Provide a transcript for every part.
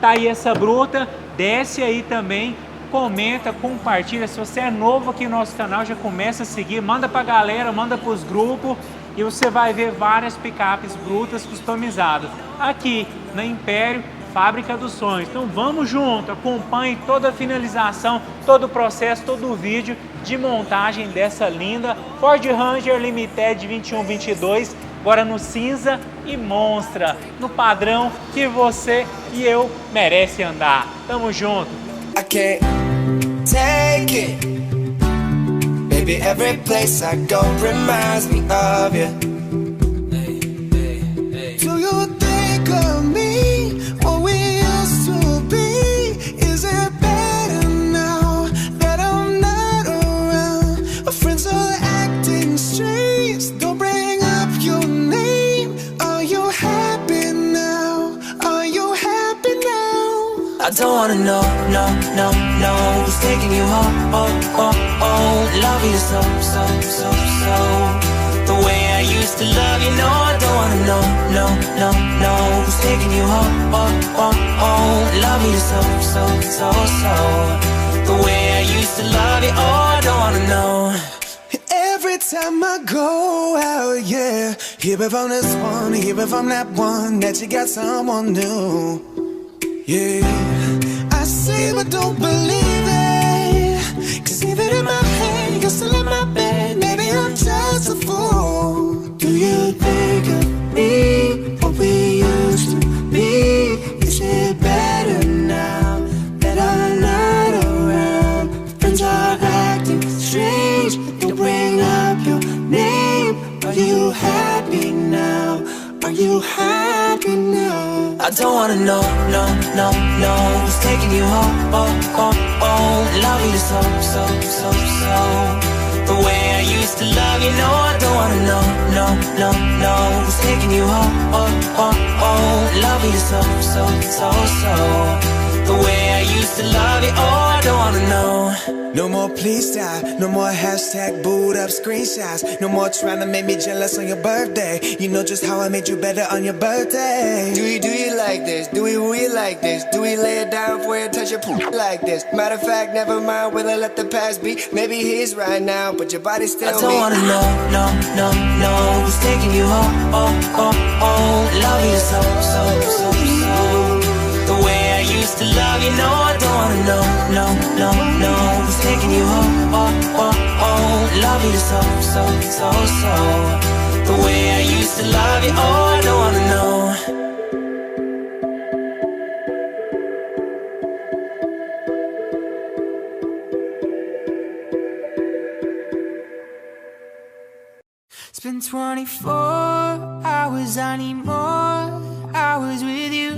tá aí essa bruta, desce aí também, comenta, compartilha. Se você é novo aqui no nosso canal, já começa a seguir, manda pra galera, manda pros grupos e você vai ver várias picapes brutas customizadas aqui na Império, Fábrica dos Sonhos. Então vamos junto, acompanhe toda a finalização, todo o processo, todo o vídeo de montagem dessa linda Ford Ranger Limited 21-22, agora no cinza e monstra, no padrão que você e eu merece andar. Tamo junto! I can't take it. Baby, every place I go reminds me of you. Do you think of me, what we used to be? Is it better now that I'm not around? Our friends are acting strange, don't bring up your name. Are you happy now? Are you happy now? I don't wanna know, no, no, no, who's taking you home, oh, oh, oh. Love you so, so, so, so, the way I used to love you. No, I don't wanna know, no, no, no, who's taking you home, oh, oh, oh. Love you so, so, so, so, the way I used to love you. Oh, I don't wanna know. Every time I go out, yeah, hear it from this one, hear it from that one, that you got someone new. Yeah, I say but don't believe it, 'cause even in my head, you're still in my bed. Maybe I'm just a fool. Do you think of me, what we used to be? Is it better now that I'm not around? Friends are acting strange, don't bring up your name. Are you happy now? Are you happy now? I don't wanna know, no, no, no, who's taking you home, oh, oh, oh. Love you so, so, so, so, the way I used to love you. No, I don't wanna know, no, no, no, who's taking you home, oh, oh, oh. Love you so, so, so, so, the way I used to love you. Oh, I don't wanna know. No more please stop, no more hashtag boot up screenshots. No more trying to make me jealous on your birthday. You know just how I made you better on your birthday. Do you like this? Do we like this? Do we lay it down for you, touch your poop like this? Matter of fact, never mind, will I let the past be? Maybe he's right now, but your body's still me. I don't wanna know, no, no, no, who's taking you home, oh, oh, oh. Love you so, so, so, so, the way I used to love you. No, I don't wanna know, no, no, no, who's taking you home, oh, oh, oh. Love you so, so, so, so, the way I used to love you. Oh, I don't wanna know. It's been 24 hours, I need more hours with you.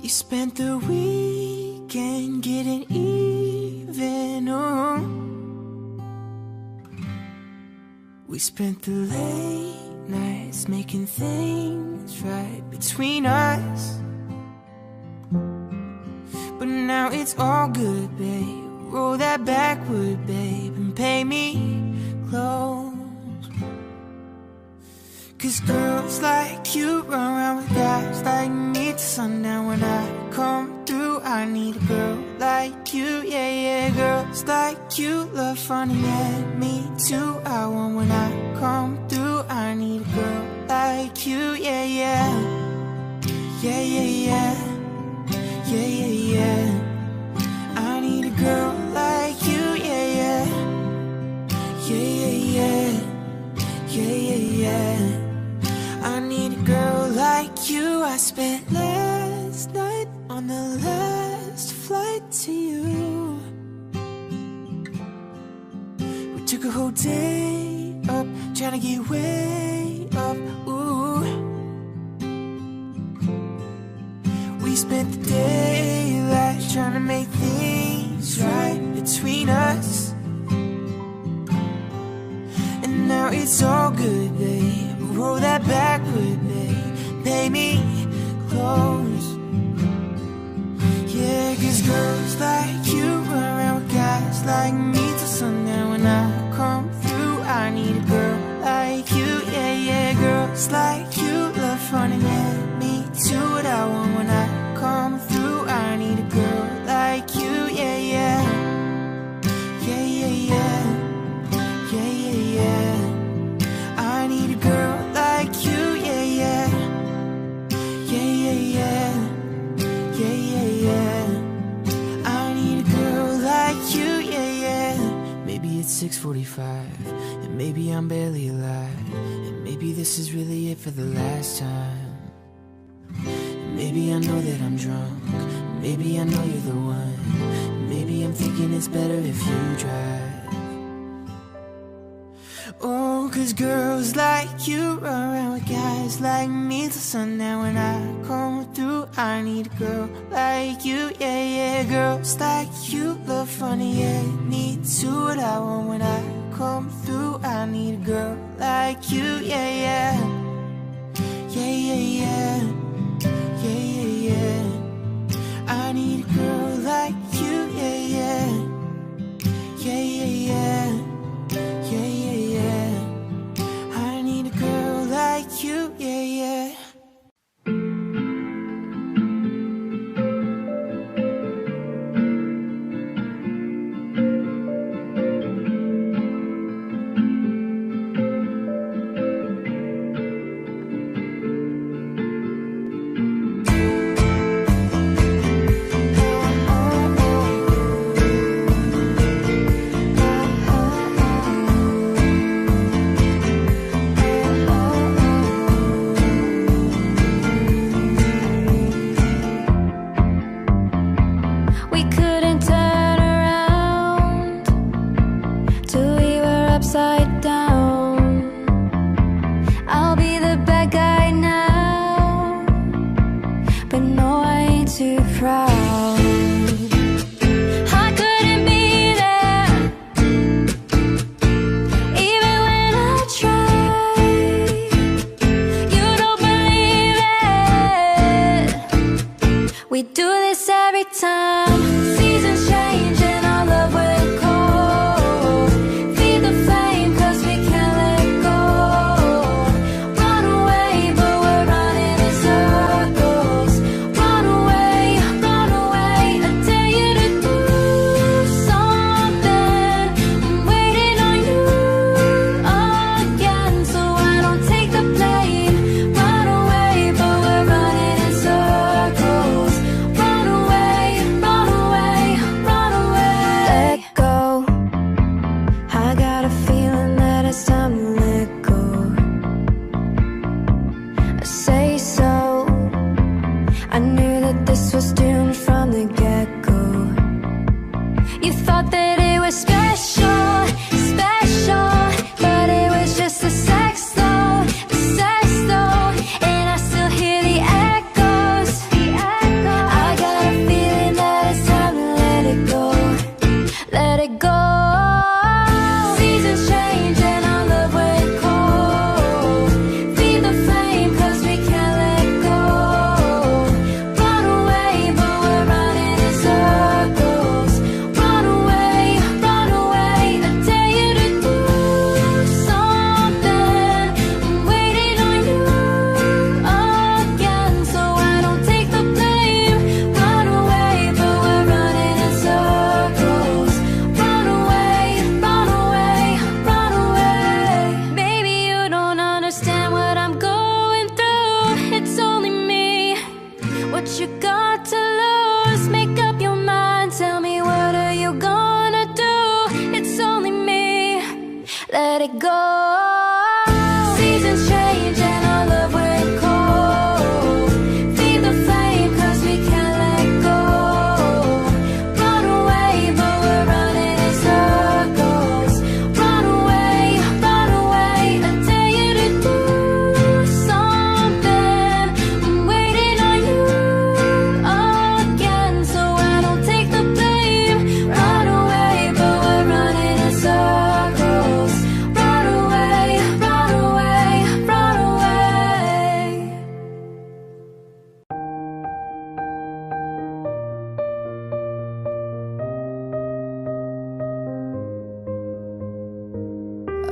You spent the weekend getting even, oh. We spent the late nights making things right between us. But now it's all good, babe. Roll that backward, babe, and pay me close. 'Cause girls like you run around with guys like me till sundown. When I come through, I need a girl like you, yeah, yeah. Girls like you love fun, yeah, me too. I want when I come through, I need a girl like you, yeah, yeah. Yeah, yeah, yeah. Yeah, yeah, yeah. I need a girl like you, yeah, yeah. Yeah, yeah, yeah. Yeah, yeah, yeah. I need a girl like you. I spent last night on the last flight to you. We took a whole day up, trying to get way up, ooh. We spent the daylight trying to make things right between us. And now it's all good, babe. Roll that backward, babe. Pay me close. Yeah, 'cause girls like you run around with guys like me till sundown. When I come through, I need a girl like you, yeah, yeah. Girls like you love fun and yeah, me to what I want when I come through. I need a girl like you, yeah, yeah. Yeah, yeah, yeah. Yeah, yeah, yeah. I need a girl like you, yeah, yeah. Yeah, yeah, yeah. Yeah, yeah, yeah. I need a girl like you, yeah, yeah. Maybe it's 6:45, and maybe I'm barely alive, and maybe this is really it for the last time. And maybe I know that I'm drunk, maybe I know you're the one. Maybe I'm thinking it's better if you drive. Oh, 'cause girls like you run around with guys like me till sundown. When I come through, I need a girl like you, yeah, yeah. Girls like you look funny, yeah. Need to what I want when I come through. I need a girl like you, yeah, yeah. Yeah, yeah, yeah. Yeah, yeah, yeah. I need a girl like you, yeah, yeah. Yeah, yeah, yeah. Yeah, yeah, yeah. I need a girl like you, yeah, yeah.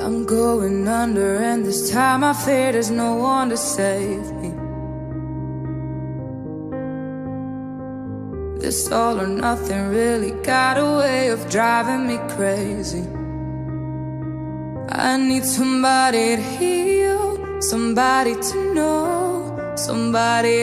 I'm going under, and this time I fear there's no one to save me. This all or nothing really got a way of driving me crazy. I need somebody to heal, somebody to know, somebody